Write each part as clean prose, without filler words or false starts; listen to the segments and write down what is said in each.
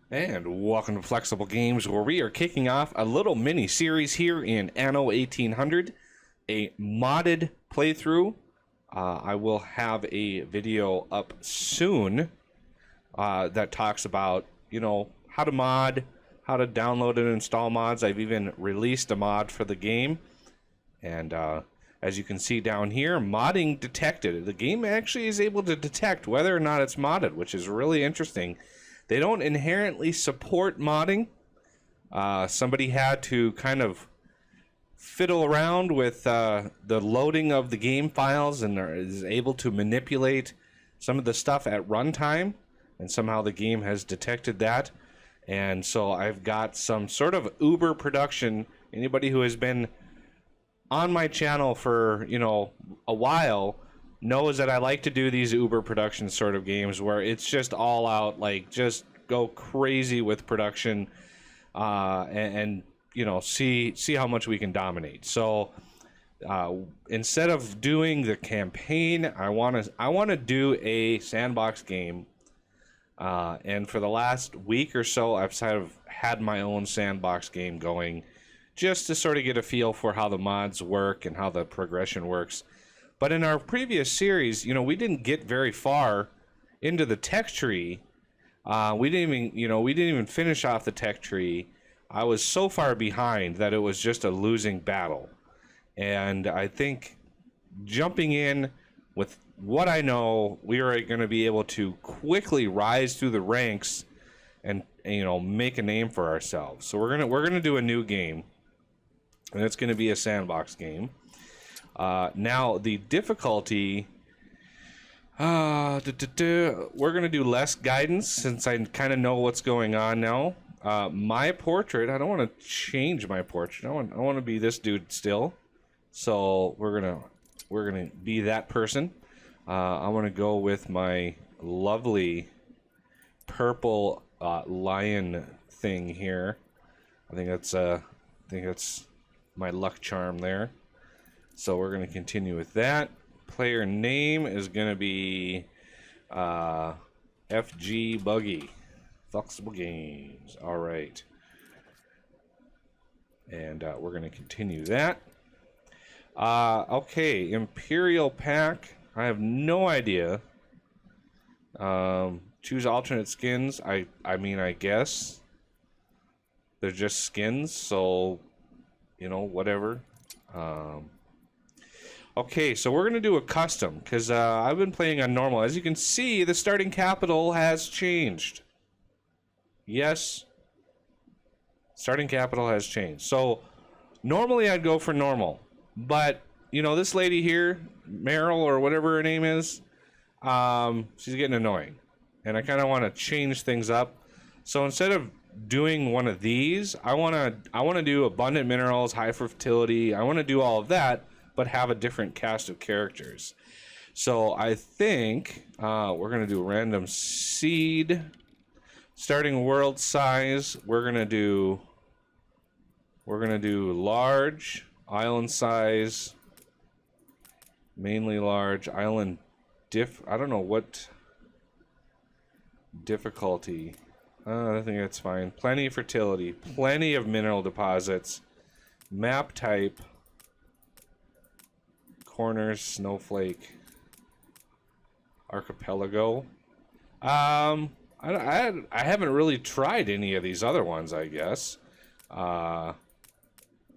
And welcome to Flexible Games, where we are kicking off a little mini-series here in Anno 1800, a modded playthrough. I will have a video up soon that talks about, how to mod, how to download and install mods. I've even released a mod for the game. And as you can see down here, modding detected. The game actually is able to detect whether or not it's modded, which is really interesting. They don't inherently support modding. Somebody had to kind of fiddle around with the loading of the game files and is able to manipulate some of the stuff at runtime, and somehow the game has detected that. And so I've got some sort of Uber production. Anybody who has been on my channel for, a while knows that I like to do these Uber production sort of games where it's just all out, like, just go crazy with production, and see how much we can dominate. So instead of doing the campaign, I want to do a sandbox game, and for the last week or so I've sort of had my own sandbox game going, just to sort of get a feel for how the mods work and how the progression works. But in our previous series, we didn't get very far into the tech tree. We didn't even finish off the tech tree. I was so far behind that it was just a losing battle. And I think jumping in with what I know, we are going to be able to quickly rise through the ranks and make a name for ourselves. So we're gonna do a new game, and it's going to be a sandbox game. Now the difficulty, we're going to do less guidance since I kind of know what's going on now. My portrait, I don't want to change my portrait. I want to be this dude still. So we're gonna be that person. I want to go with my lovely purple lion thing here. I think that's my luck charm there. So we're going to continue with that. Player name is going to be FG Buggy. Flexible Games. All right. And we're going to continue that. Okay, Imperial Pack. I have no idea. Choose alternate skins. I mean, I guess. They're just skins, so, whatever. Okay, so we're going to do a custom, because I've been playing on normal. As you can see, the starting capital has changed. Yes. Starting capital has changed. So, normally I'd go for normal. But, this lady here, Meryl, or whatever her name is, she's getting annoying. And I kind of want to change things up. So, instead of doing one of these, I want to do abundant minerals, high fertility. I want to do all of that, but have a different cast of characters. So I think we're gonna do random seed, starting world size. We're gonna do large, island size, mainly large, island I don't know what difficulty. I think that's fine. Plenty of fertility, plenty of mineral deposits, map type, corners, snowflake, archipelago. I haven't really tried any of these other ones, I guess. But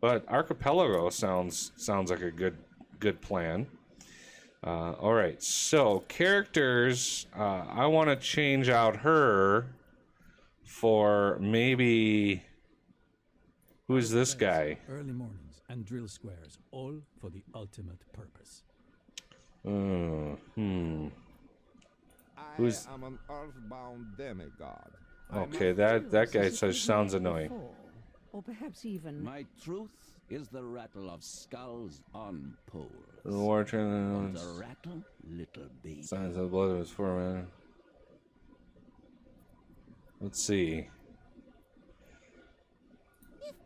archipelago sounds like a good plan. All right, so characters. I want to change out her for maybe. Who's this guy? Early mornings and drill squares, all for the ultimate purpose. Who's? I am an earthbound demigod. Okay, that guy sounds annoying. Or perhaps even. My truth is the rattle of skulls on poles. The war The rattle, little baby. signs of the blood of his foreman. Let's see.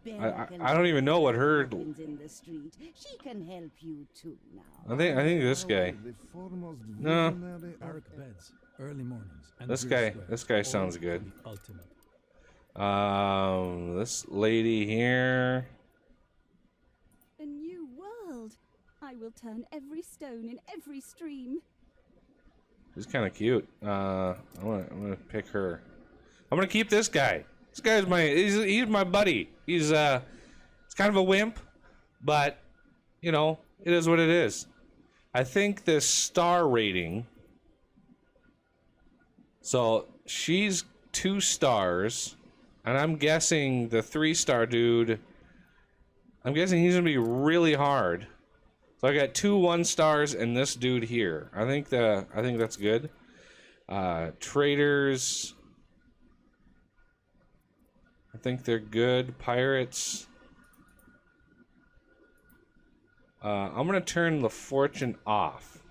I don't even know what her. In the street. She can help you too now. I think this guy. No. Dark beds, early mornings, and This drill guy. squares, This guy all sounds for good. the ultimate. This lady here. A new world. I will turn every stone in every stream. She's kind of cute. I'm gonna pick her. I'm gonna keep this guy. This guy's he's my buddy. He's kind of a wimp, but you know, it is what it is. I think this star rating. So she's 2 stars, and I'm guessing the 3-star dude. I'm guessing he's gonna be really hard. So I got 2 1-stars and this dude here. I think that's good. Traders. I think they're good. Pirates. I'm gonna turn the fortune off.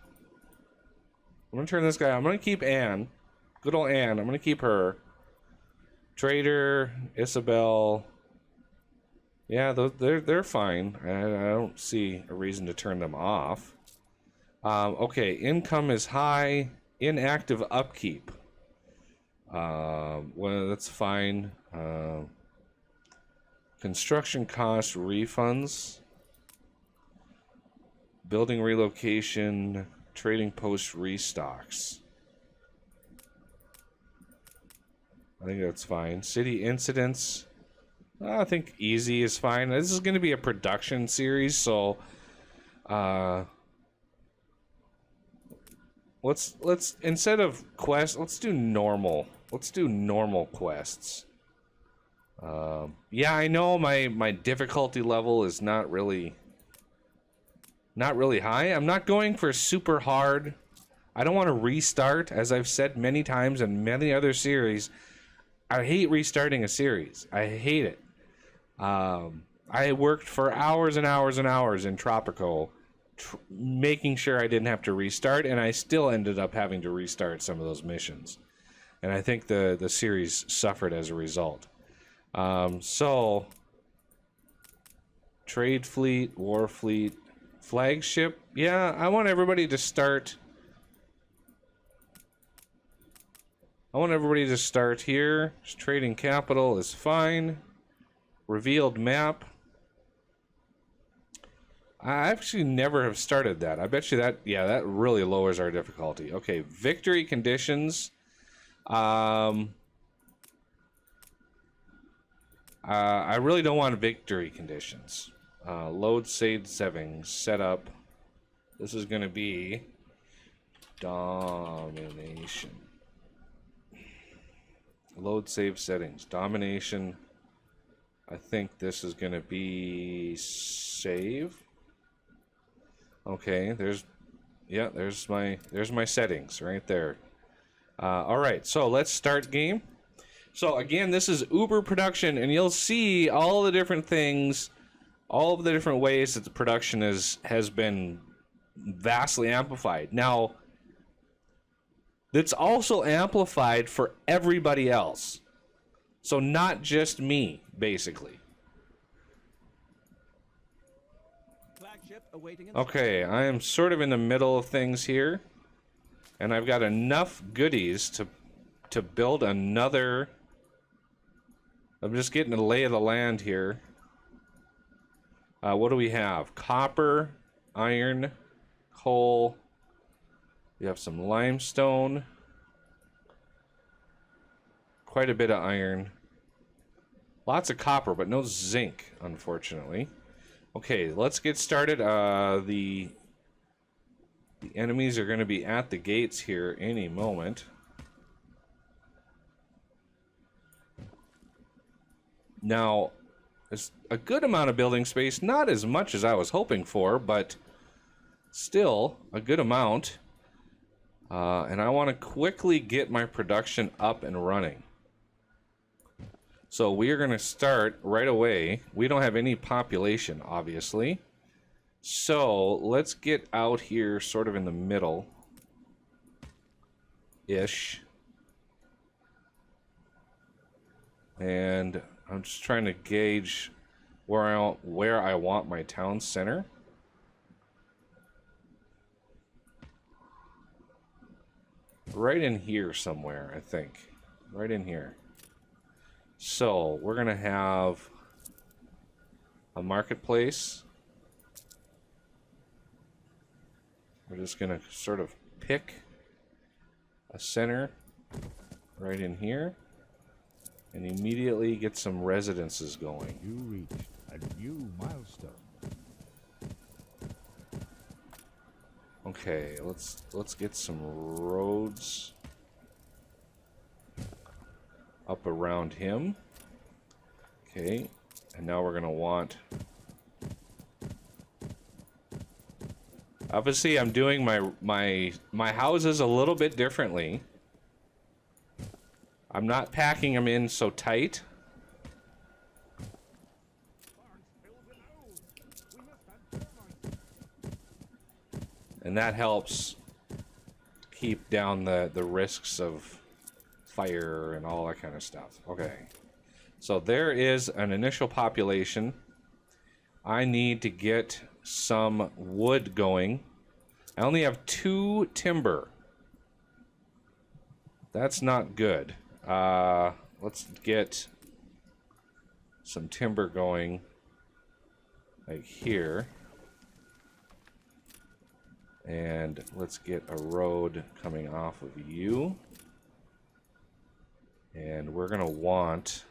I'm gonna turn this guy. I'm gonna keep Anne. Good old Anne. I'm gonna keep her. Trader, Isabel. Yeah, they're fine. I don't see a reason to turn them off. Okay, income is high. Inactive upkeep. Well, that's fine. Construction cost refunds. Building relocation. Trading post restocks. I think that's fine. City incidents. I think easy is fine. This is going to be a production series, so let's instead of quests, let's do normal. Let's do normal quests. Yeah, I know my difficulty level is not really high. I'm not going for super hard. I don't want to restart, as I've said many times in many other series. I hate restarting a series. I hate it. I worked for hours and hours and hours in Tropico, making sure I didn't have to restart, and I still ended up having to restart some of those missions. And I think the series suffered as a result. So, trade fleet, war fleet, flagship. Yeah, I want everybody to start. I want everybody to start here. Trading capital is fine. Revealed map. I actually never have started that. I bet you that, yeah, that really lowers our difficulty. Okay, victory conditions. I really don't want victory conditions. Load save settings, setup. This is going to be domination. Load save settings, domination. I think this is going to be save. Okay, there's my settings right there. All right, so let's start game. So again, this is Uber production, and you'll see all the different things, all of the different ways that the production has been vastly amplified. Now, that's also amplified for everybody else. So not just me, basically. Okay, I am sort of in the middle of things here. And I've got enough goodies to build another. I'm just getting a lay of the land here. What do we have? Copper, iron, coal. We have some limestone. Quite a bit of iron. Lots of copper, but no zinc, unfortunately. Okay, let's get started. The enemies are going to be at the gates here any moment. Now, there's a good amount of building space, not as much as I was hoping for, but still a good amount. And I want to quickly get my production up and running. So we are going to start right away. We don't have any population, obviously. So let's get out here sort of in the middle-ish. And I'm just trying to gauge where I want my town center. Right in here somewhere, I think. Right in here. So we're gonna have a marketplace. We're just gonna sort of pick a center right in here and immediately get some residences going. You reached a new milestone. Okay, let's get some roads up around him. Okay, and now we're gonna want. Obviously, I'm doing my houses a little bit differently. I'm not packing them in so tight. And that helps keep down the risks of fire and all that kind of stuff. Okay. So there is an initial population. I need to get some wood going. I only have 2 timber. That's not good. Let's get some timber going like here. And let's get a road coming off of you. And we're gonna want,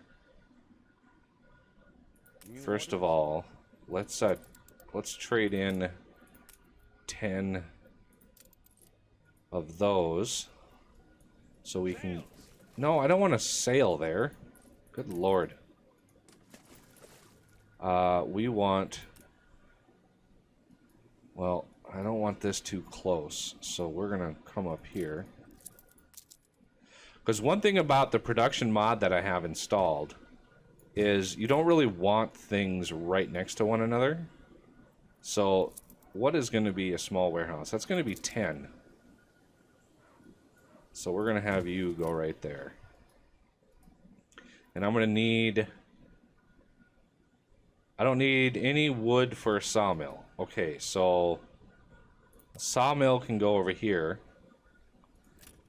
first of all, let's trade in 10 of those so we can. No, I don't want to sail there. Good lord. We want. Well, I don't want this too close, so we're gonna come up here. Because one thing about the production mod that I have installed is you don't really want things right next to one another. So what is going to be a small warehouse? That's going to be 10. So we're going to have you go right there. And I'm going to need... I don't need any wood for a sawmill. Okay, so a sawmill can go over here.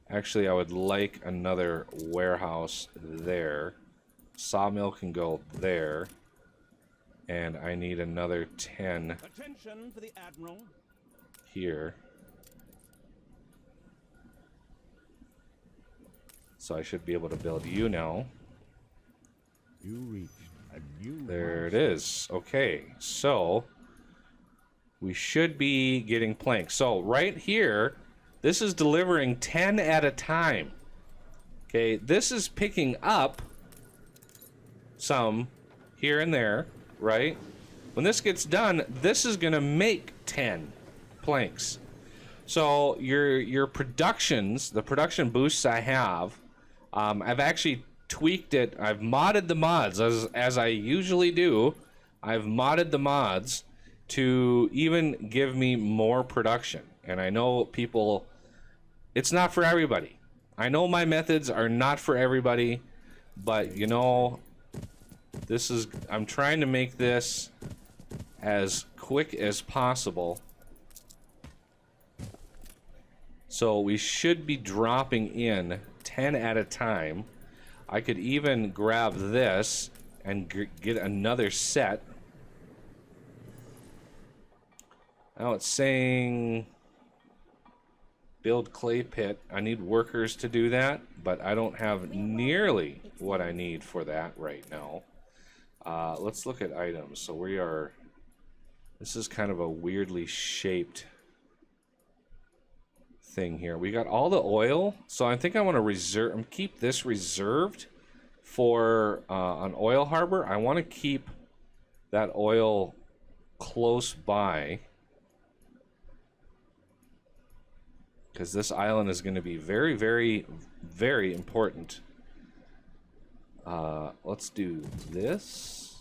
Actually, I would like another warehouse there. Sawmill can go there. And I need another 10 Attention for the Admiral. here. So I should be able to build you now. You reached a new There it milestone. is. Okay, so we should be getting planks. So right here, this is delivering 10 at a time. Okay, this is picking up some here and there, right? When this gets done, this is gonna make 10 planks. So your productions, the production boosts I have, I've actually tweaked it. I've modded the mods as I usually do. I've modded the mods to even give me more production. And I know people, it's not for everybody. I know my methods are not for everybody, but you know, this is, I'm trying to make this as quick as possible. So we should be dropping in 10 at a time. I could even grab this and get another set. Now it's saying build clay pit. I need workers to do that, but I don't have nearly what I need for that right now. Let's look at items. So we are, this is kind of a weirdly shaped thing here. We got all the oil, so I think I want to reserve, keep this reserved for an oil harbor. I want to keep that oil close by, because this island is going to be very, very, very important. Let's do this.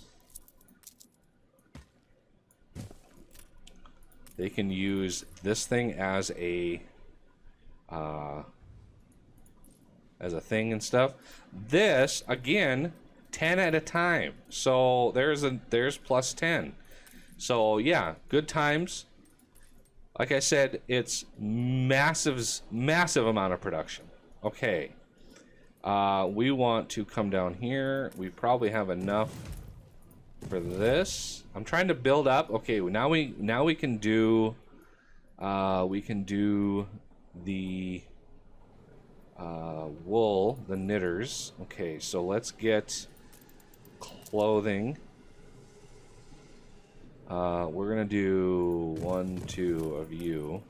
They can use this thing as a thing and stuff. This again, 10 at a time. So there's plus 10. So yeah, good times. Like I said, it's massive amount of production. Okay. We want to come down here. We probably have enough for this. I'm trying to build up. Okay, now we can do the wool, the knitters. Okay, so let's get clothing. We're gonna do 1, 2 of you.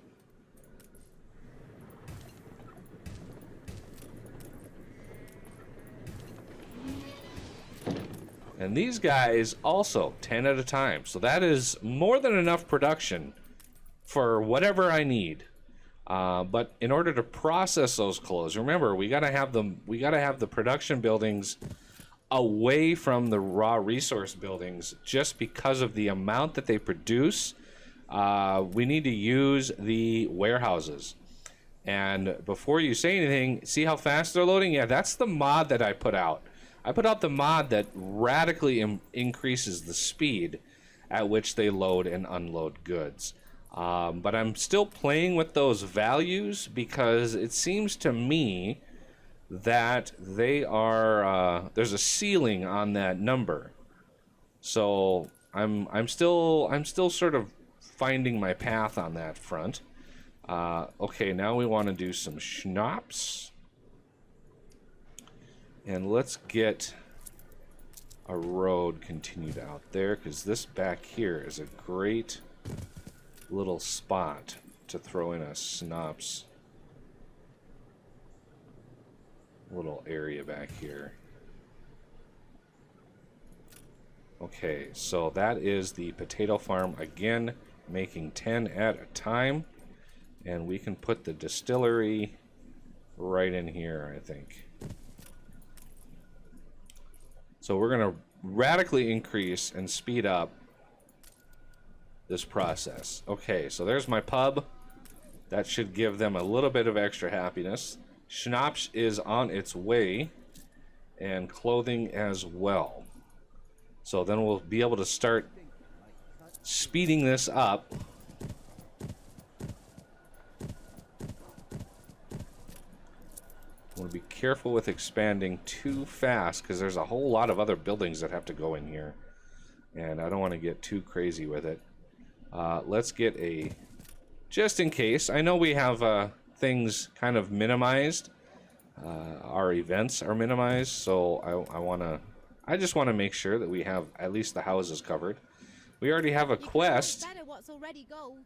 And these guys also 10 at a time. So that is more than enough production for whatever I need. But in order to process those clothes, remember we gotta have the production buildings away from the raw resource buildings just because of the amount that they produce. We need to use the warehouses. And before you say anything, see how fast they're loading? Yeah, that's the mod that I put out. I put out the mod that radically increases the speed at which they load and unload goods. But I'm still playing with those values because it seems to me that they are there's a ceiling on that number. So I'm still sort of finding my path on that front. Okay, now we want to do some schnapps. And let's get a road continued out there, because this back here is a great little spot to throw in a schnapps little area back here. Okay, so that is the potato farm again, making 10 at a time. And we can put the distillery right in here, I think. So we're going to radically increase and speed up this process. Okay, so there's my pub. That should give them a little bit of extra happiness. Schnapps is on its way, and clothing as well. So then we'll be able to start speeding this up. I want to be careful with expanding too fast because there's a whole lot of other buildings that have to go in here, and I don't want to get too crazy with it. Let's get a, just in case, I know we have things kind of minimized. Our events are minimized, so I just want to make sure that we have at least the houses covered. We already have a quest. Better what's already gold.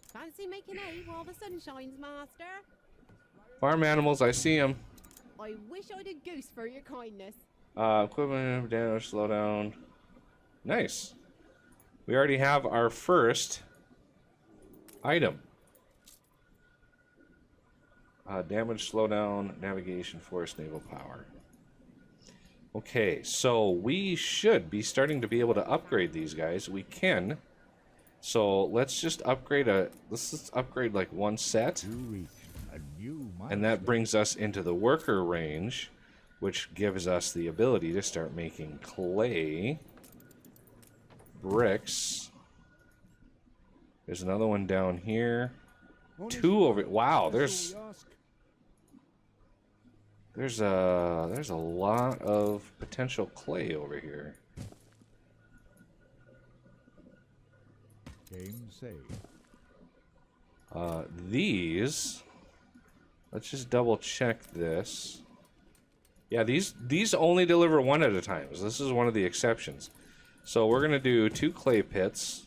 Fancy making hay while the sun shines, master. Farm animals, I see them. I wish I'd a goose for your kindness. Equipment damage, slow down. Nice. We already have our first item. Damage, slowdown, navigation, force, naval power. Okay, so we should be starting to be able to upgrade these guys. We can. So let's just upgrade let's just upgrade like one set. You reached a new And that brings us into the worker range, which gives us the ability to start making clay, bricks. There's another one down here. Two over. Wow, there's a lot of potential clay over here. Game saved. These. Let's just double check this. Yeah, these only deliver one at a time. So this is one of the exceptions. So we're gonna do 2 clay pits.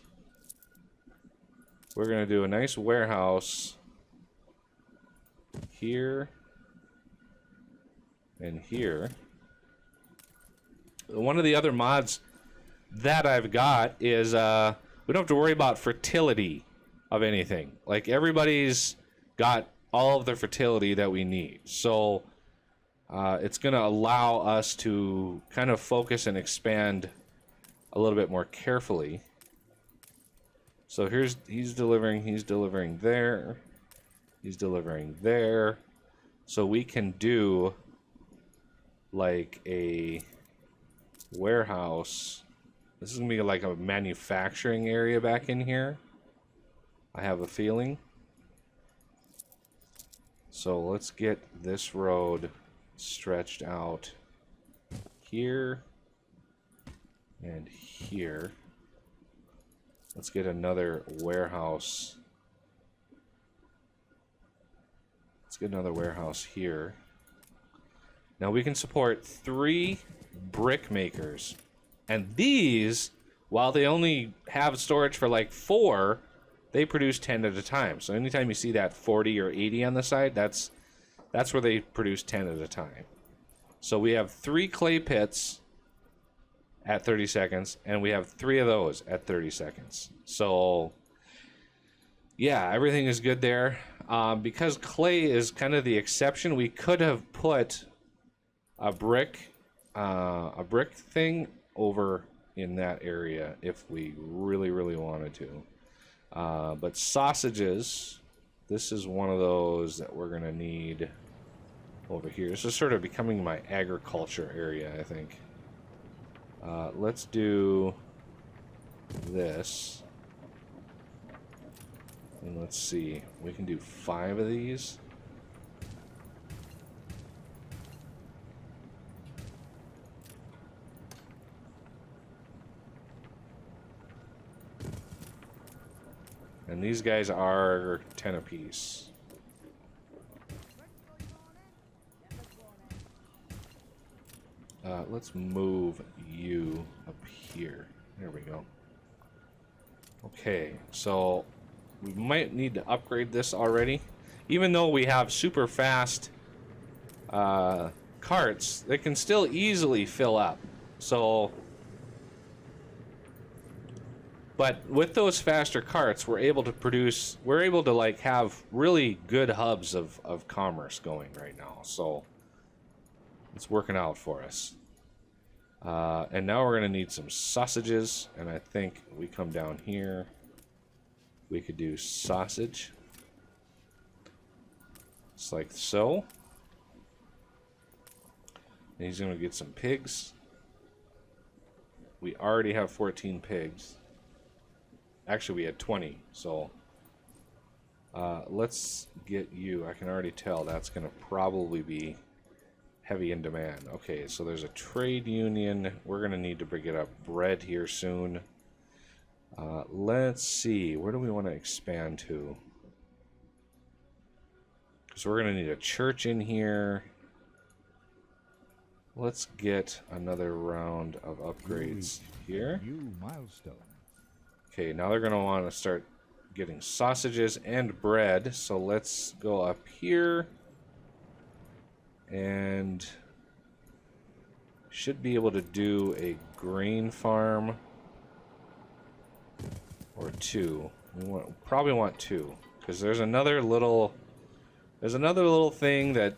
We're gonna do a nice warehouse here and here. One of the other mods that I've got is we don't have to worry about fertility of anything. Like, everybody's got all of the fertility that we need. So it's going to allow us to kind of focus and expand a little bit more carefully. So he's delivering there. He's delivering there. So we can do like a warehouse. This is going to be like a manufacturing area back in here, I have a feeling. So let's get this road stretched out here and here. Let's get another warehouse. Let's get another warehouse here. Now we can support 3 brick makers. And these, while they only have storage for like 4, they produce 10 at a time. So anytime you see that 40 or 80 on the side, that's where they produce 10 at a time. So we have 3 clay pits at 30 seconds, and we have 3 of those at 30 seconds. So yeah, everything is good there. Because clay is kind of the exception, we could have put a brick thing over in that area if we really, really wanted to. But sausages, this is one of those that we're gonna need over here. This is sort of becoming my agriculture area, I think. Let's do this. And let's see, we can do 5 of these. And these guys are 10 apiece. Let's move you up here. There we go. Okay, so we might need to upgrade this already. Even though we have super fast carts, they can still easily fill up. So, but with those faster carts, we're able to like have really good hubs of commerce going right now. So it's working out for us. And now we're going to need some sausages, and I think we come down here. We could do sausage. Just like so. And he's going to get some pigs. We already have 14 pigs. Actually, we had 20, so let's get you. I can already tell that's going to probably be heavy in demand. Okay, so there's a trade union. We're going to need to get up bread here soon. Let's see. Where do we want to expand to? Because we're going to need a church in here. Let's get another round of upgrades here. New milestone. Okay, now they're going to want to start getting sausages and bread. So let's go up here. And should be able to do a grain farm or 2. We probably want 2 because there's another little thing that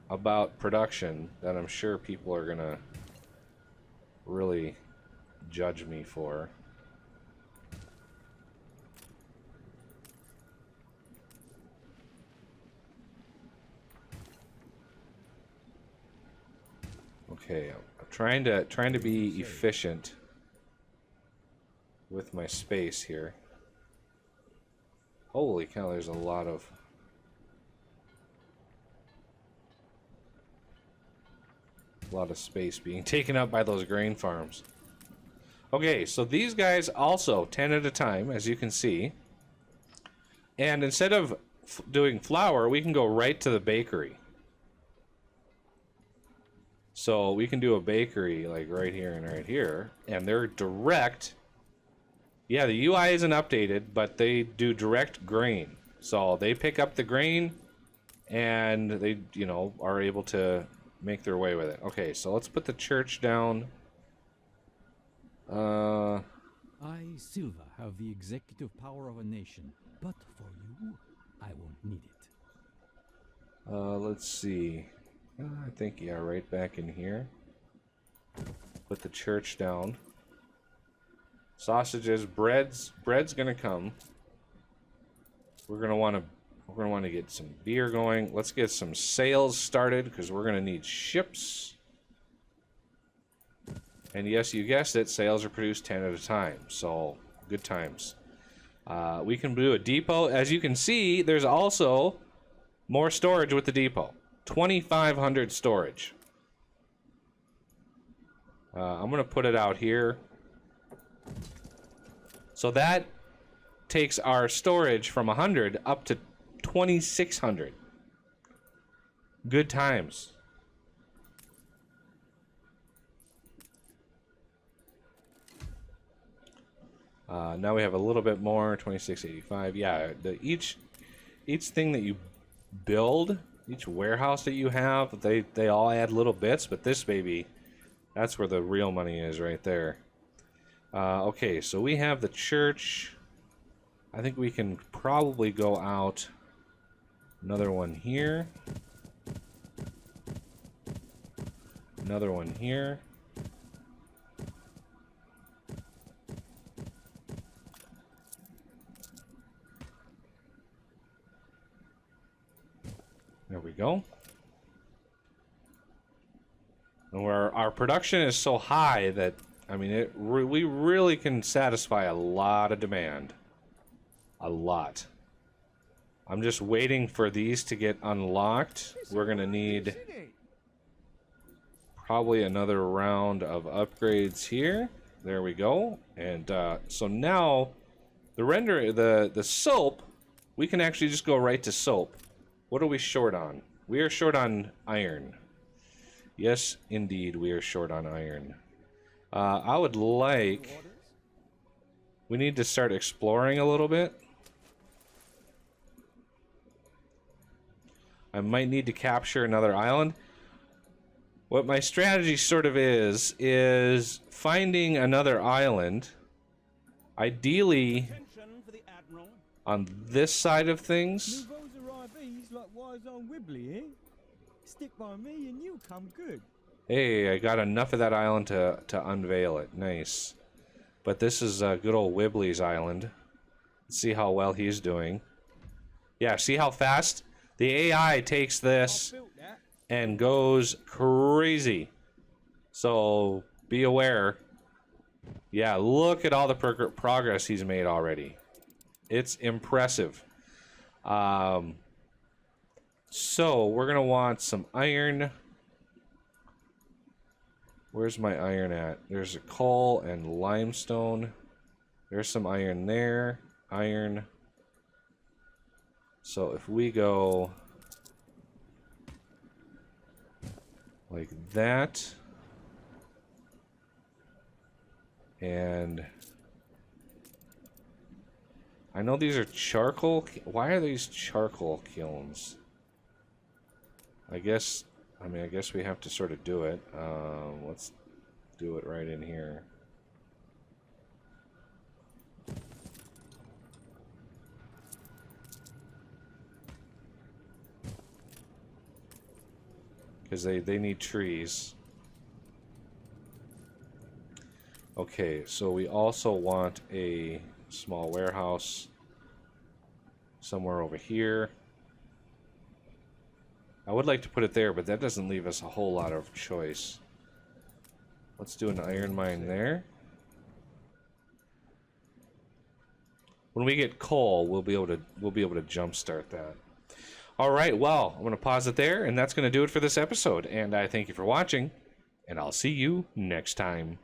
about production that I'm sure people are gonna really judge me for. Okay, I'm trying to be efficient with my space here. Holy cow, there's a lot of space being taken up by those grain farms. Okay, so these guys also 10 at a time, as you can see. And instead of doing flour, we can go right to the bakery. So we can do a bakery like right here and right here, and they're direct. Yeah, the UI isn't updated, but they do direct grain. So they pick up the grain, and they, you know, are able to make their way with it. Okay, so let's put the church down. I, Silva, have the executive power of a nation, but for you, I won't need it. Let's see. I think, yeah, right back in here. Put the church down. Sausages, bread's gonna come. We're gonna want to get some beer going. Let's get some sales started because we're gonna need ships. And yes, you guessed it, sales are produced 10 at a time. So good times. We can do a depot. As you can see, there's also more storage with the depot. 2,500 storage. I'm going to put it out here. So that takes our storage from 100 up to 2,600. Good times. Now we have a little bit more, 2685. Yeah, each thing that you build, each warehouse that you have, they all add little bits, but this baby, that's where the real money is right there. Okay, so we have the church. I think we can probably go out another one here. Another one here. There we go. And where our production is so high that, I mean, we really can satisfy a lot of demand. A lot. I'm just waiting for these to get unlocked. We're going to need probably another round of upgrades here. There we go. And so now the soap, we can actually just go right to soap. What are we short on? We are short on iron. Yes, indeed, we are short on iron. I would like... We need to start exploring a little bit. I might need to capture another island. What my strategy sort of is finding another island. Ideally, on this side of things. Stick by me and you come good. Hey, I got enough of that island to unveil it. Nice. But this is good old Wibbly's island. Let's see how well he's doing. Yeah, see how fast? The AI takes this and goes crazy. So, be aware. Yeah, look at all the progress he's made already. It's impressive. So, we're going to want some iron. Where's my iron at? There's a coal and limestone. There's some iron there. Iron. So, if we go like that. And I know these are charcoal. Why are these charcoal kilns? I guess we have to sort of do it. Let's do it right in here. Because they need trees. Okay, so we also want a small warehouse somewhere over here. I would like to put it there, but that doesn't leave us a whole lot of choice. Let's do an iron mine there. When we get coal, we'll be able to jumpstart that. All right, well, I'm going to pause it there, and that's going to do it for this episode. And I thank you for watching, and I'll see you next time.